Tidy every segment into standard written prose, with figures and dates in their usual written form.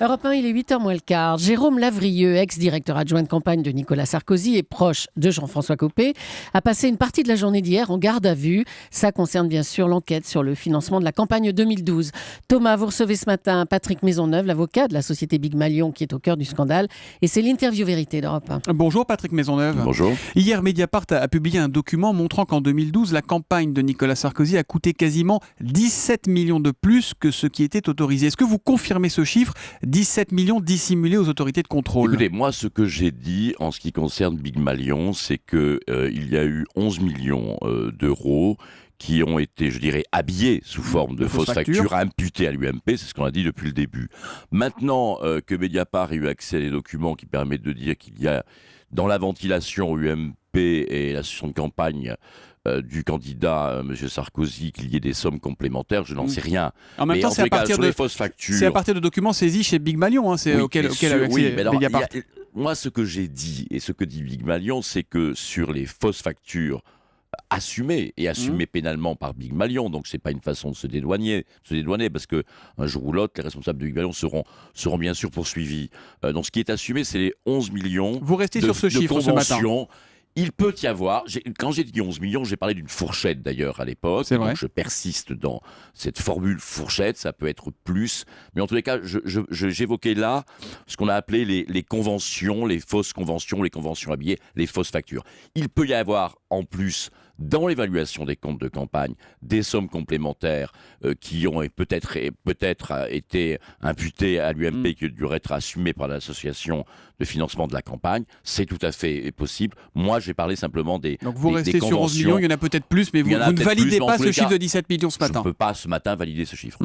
Europe 1, il est 8h moins le quart. Jérôme Lavrieux, ex-directeur adjoint de campagne de Nicolas Sarkozy et proche de Jean-François Copé, a passé une partie de la journée d'hier en garde à vue. Ça concerne bien sûr l'enquête sur le financement de la campagne 2012. Thomas, vous recevez ce matin Patrick Maisonneuve, l'avocat de la société Big Malion qui est au cœur du scandale. Et c'est l'interview vérité d'Europe 1. Bonjour Patrick Maisonneuve. Bonjour. Hier, Mediapart a publié un document montrant qu'en 2012, la campagne de Nicolas Sarkozy a coûté quasiment 17 millions de plus que ce qui était autorisé. Est-ce que vous confirmez ce chiffre ? 17 millions dissimulés aux autorités de contrôle. Écoutez, moi, ce que j'ai dit en ce qui concerne Big Malion, c'est qu'il y a eu 11 millions d'euros qui ont été, je dirais, habillés sous forme de fausses factures imputées à l'UMP, c'est ce qu'on a dit depuis le début. Maintenant que Mediapart a eu accès à des documents qui permettent de dire qu'il y a, dans la ventilation UMP et la session de campagne du candidat M. Sarkozy, qu'il y ait des sommes complémentaires, je n'en sais rien. En même temps, c'est à partir de documents saisis chez Big Malion, hein, c'est auquel a accès Mediapart. Moi, ce que j'ai dit et ce que dit Big Malion, c'est que sur les fausses factures assumées pénalement par Big Malion, donc c'est pas une façon de se dédouaner, parce que un jour ou l'autre, les responsables de Big Malion seront bien sûr poursuivis. Donc ce qui est assumé, c'est les 11 millions. Vous restez sur ce chiffre ce matin. Il peut y avoir, quand j'ai dit 11 millions, j'ai parlé d'une fourchette d'ailleurs à l'époque, donc je persiste dans cette formule fourchette, ça peut être plus, mais en tous les cas, j'évoquais là ce qu'on a appelé les conventions, les fausses conventions, les conventions habillées, les fausses factures. Il peut y avoir en plus, dans l'évaluation des comptes de campagne, des sommes complémentaires qui ont peut-être été imputées à l'UMP qui devraient être assumées par l'association de financement de la campagne. C'est tout à fait possible. Moi, j'ai parlé simplement des Donc vous restez des sur 11 millions, il y en a peut-être plus, mais vous ne validez pas ce chiffre de 17 millions ce matin. Je ne peux pas ce matin valider ce chiffre.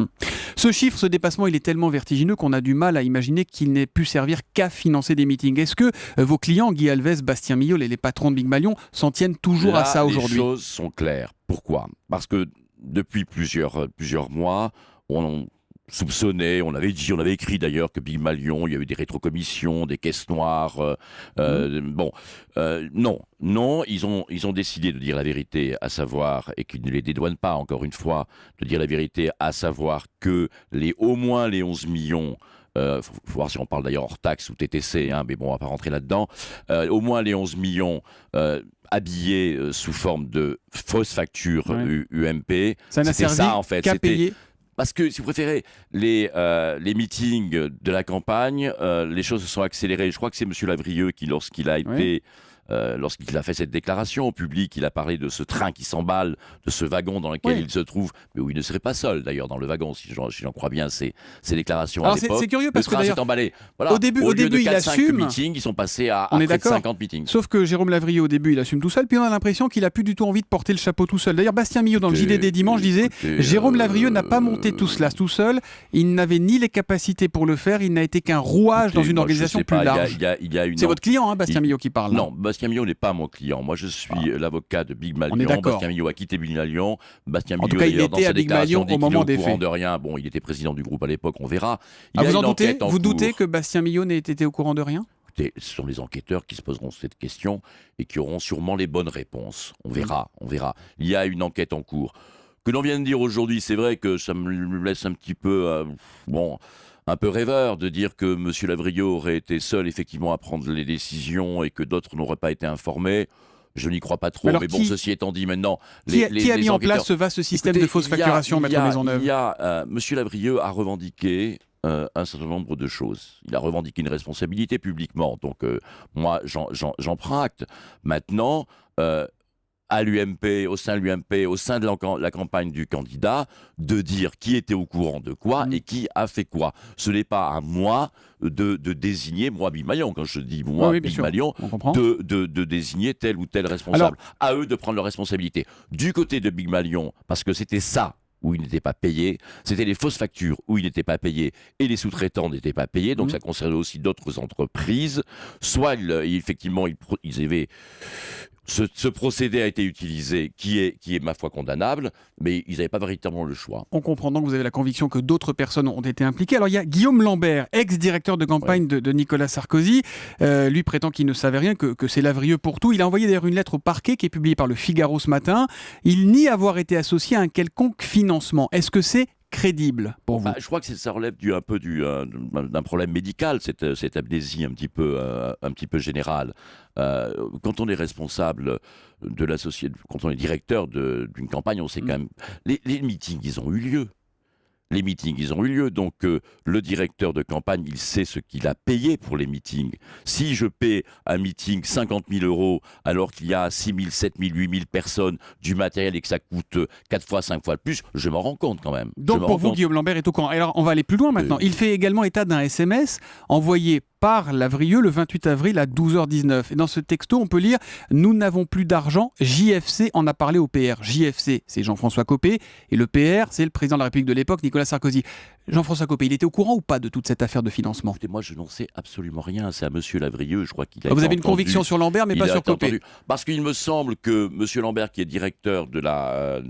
Ce chiffre, ce dépassement, il est tellement vertigineux qu'on a du mal à imaginer qu'il n'ait pu servir qu'à financer des meetings. Est-ce que vos clients, Guy Alves, Bastien Millot et les patrons de Big Malion s'en tiennent toujours à ça aujourd'hui ? Les choses sont claires. Pourquoi ? Parce que depuis plusieurs mois, on soupçonnait, on avait écrit d'ailleurs que Big Malion, il y a eu des rétrocommissions, des caisses noires. Non, ils ont décidé de dire la vérité, à savoir, et qu'ils ne les dédouanent pas, encore une fois, de dire la vérité, à savoir que au moins les 11 millions, faut voir si on parle d'ailleurs hors taxe ou TTC, mais bon, on va pas rentrer là-dedans, au moins les 11 millions habillés sous forme de fausses factures UMP, ça n'a servi ça en fait. Qu'à payer. Parce que, si vous préférez, les meetings de la campagne, les choses se sont accélérées. Je crois que c'est M. Lavrieux qui, lorsqu'il a fait cette déclaration au public, il a parlé de ce train qui s'emballe, de ce wagon dans lequel il se trouve, mais où il ne serait pas seul d'ailleurs dans le wagon, si j'en crois bien ces déclarations. Alors à l'époque. C'est curieux parce le train que s'est emballé. Voilà. Au début il assume. Meetings, ils sont passés à près de 50 meetings. Sauf que Jérôme Lavrieux, au début, il assume tout seul, puis on a l'impression qu'il a plus du tout envie de porter le chapeau tout seul. D'ailleurs, Bastien Millot, dans le JDD dimanche, disait Jérôme Lavrieux n'a pas monté tout cela tout seul, il n'avait ni les capacités pour le faire, il n'a été qu'un rouage dans une organisation plus large. C'est votre client, Bastien Millot, qui parle. Non, Bastien Millot n'est pas mon client. Moi, je suis l'avocat de Big Malion. Bastien Millot a quitté Big Malion. Bastien Millot, d'ailleurs, dans sa déclaration, dit qu'il est au courant de rien. Bon, il était président du groupe à l'époque, on verra. Vous doutez que Bastien Millot n'ait été au courant de rien ? Écoutez, ce sont les enquêteurs qui se poseront cette question et qui auront sûrement les bonnes réponses. On verra. Il y a une enquête en cours. Que l'on vient de dire aujourd'hui, c'est vrai que ça me laisse un petit peu... un peu rêveur de dire que M. Lavrieux aurait été seul effectivement à prendre les décisions et que d'autres n'auraient pas été informés. Je n'y crois pas trop, mais bon, ceci étant dit maintenant... Qui a mis en place ce vaste système de fausse facturation, Maître Maisonneuve ? M. Lavrieux a revendiqué un certain nombre de choses. Il a revendiqué une responsabilité publiquement, donc moi j'en prends acte. Maintenant... à l'UMP, au sein de l'UMP, au sein de la campagne du candidat, de dire qui était au courant de quoi et qui a fait quoi. Ce n'est pas à moi de désigner, moi Big Malion, quand je dis moi Big Malion, de désigner tel ou tel responsable. À eux de prendre leurs responsabilités. Du côté de Big Malion, parce que c'était ça où il n'était pas payé, c'était les fausses factures où il n'était pas payé et les sous-traitants n'étaient pas payés, donc ça concernait aussi d'autres entreprises. Soit effectivement ils avaient... Ce procédé a été utilisé, qui est ma foi condamnable, mais ils n'avaient pas véritablement le choix. On comprend donc que vous avez la conviction que d'autres personnes ont été impliquées. Alors il y a Guillaume Lambert, ex-directeur de campagne de Nicolas Sarkozy. Lui prétend qu'il ne savait rien, que c'est Lavrieux pour tout. Il a envoyé d'ailleurs une lettre au parquet qui est publiée par le Figaro ce matin. Il nie avoir été associé à un quelconque financement. Est-ce que c'est crédible pour vous? Je crois que ça relève un peu d'un problème médical, cette amnésie un petit peu générale. Quand on est responsable de la société, quand on est directeur d'une campagne, on sait quand même... Les meetings, ils ont eu lieu. Les meetings, ils ont eu lieu, donc le directeur de campagne, il sait ce qu'il a payé pour les meetings. Si je paie un meeting 50 000 € alors qu'il y a 6 000, 7 000, 8 000 personnes, du matériel et que ça coûte 4 fois, 5 fois de plus, je m'en rends compte quand même. Donc pour vous, Guillaume Lambert est au courant. Alors on va aller plus loin maintenant. Il fait également état d'un SMS envoyé par Lavrieux le 28 avril à 12h19. Et dans ce texto, on peut lire « Nous n'avons plus d'argent, JFC en a parlé au PR ». JFC, c'est Jean-François Copé, et le PR, c'est le président de la République de l'époque, Nicolas Sarkozy. Jean-François Copé, il était au courant ou pas de toute cette affaire de financement? Écoutez, moi, je n'en sais absolument rien. C'est à M. Lavrieux, je crois qu'il a Vous été avez une entendu. conviction sur Lambert, mais pas sur Copé. Entendu. Parce qu'il me semble que M. Lambert, qui est directeur de la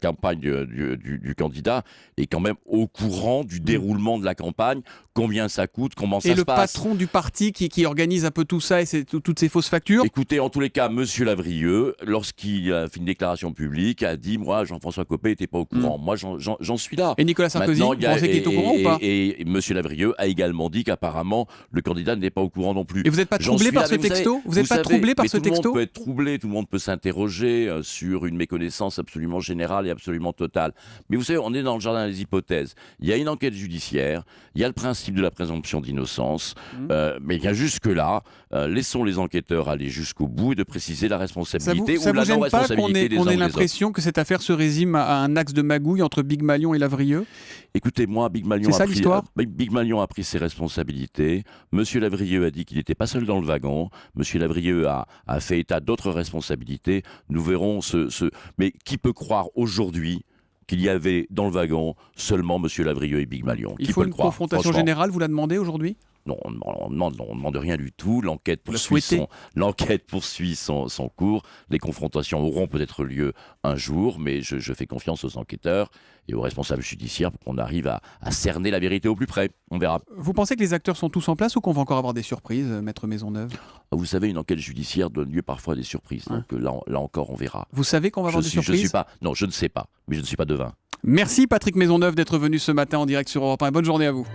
campagne du candidat, est quand même au courant du déroulement de la campagne, combien ça coûte, comment ça se passe. Et le patron du parti qui organise un peu tout ça et toutes ces fausses factures? Écoutez, en tous les cas, M. Lavrieux, lorsqu'il a fait une déclaration publique, a dit « Moi, Jean-François Copé n'était pas au courant. Moi, j'en suis là. » Et Nicolas Sarkozy, vous pensez qu'il est au courant ou pas? Et M. Lavrieux a également dit qu'apparemment, le candidat n'est pas au courant non plus. Et vous n'êtes pas troublé par ce texto? Vous n'êtes pas troublé par ce texto? Tout le monde peut être troublé, tout le monde peut s'interroger sur une méconnaissance absolument générale et absolument totale. Mais vous savez, on est dans le jardin des hypothèses. Il y a une enquête judiciaire, il y a le principe de la présomption d'innocence, mais il y a jusque-là, laissons les enquêteurs aller jusqu'au bout et de préciser la responsabilité ou la non-responsabilité des uns ou des autres. On a l'impression que cette affaire se résume à un axe de magouille entre Big Malion et Lavrieux? Écoutez, moi, Big Malion a pris ses responsabilités. Monsieur Lavrieux a dit qu'il n'était pas seul dans le wagon. Monsieur Lavrieux a fait état d'autres responsabilités. Nous verrons Mais qui peut croire aujourd'hui qu'il y avait dans le wagon seulement Monsieur Lavrieux et Big Malion? Il faut une confrontation générale, vous la demandez aujourd'hui? Non, on ne demande rien du tout. L'enquête poursuit son cours. Les confrontations auront peut-être lieu un jour, mais je fais confiance aux enquêteurs et aux responsables judiciaires pour qu'on arrive à cerner la vérité au plus près. On verra. Vous pensez que les acteurs sont tous en place ou qu'on va encore avoir des surprises, Maître Maisonneuve? Vous savez, une enquête judiciaire donne lieu parfois à des surprises. Donc là encore, on verra. Vous savez qu'on va avoir des surprises? Non, je ne sais pas, mais je ne suis pas devin. Merci Patrick Maisonneuve d'être venu ce matin en direct sur Europe 1. Bonne journée à vous.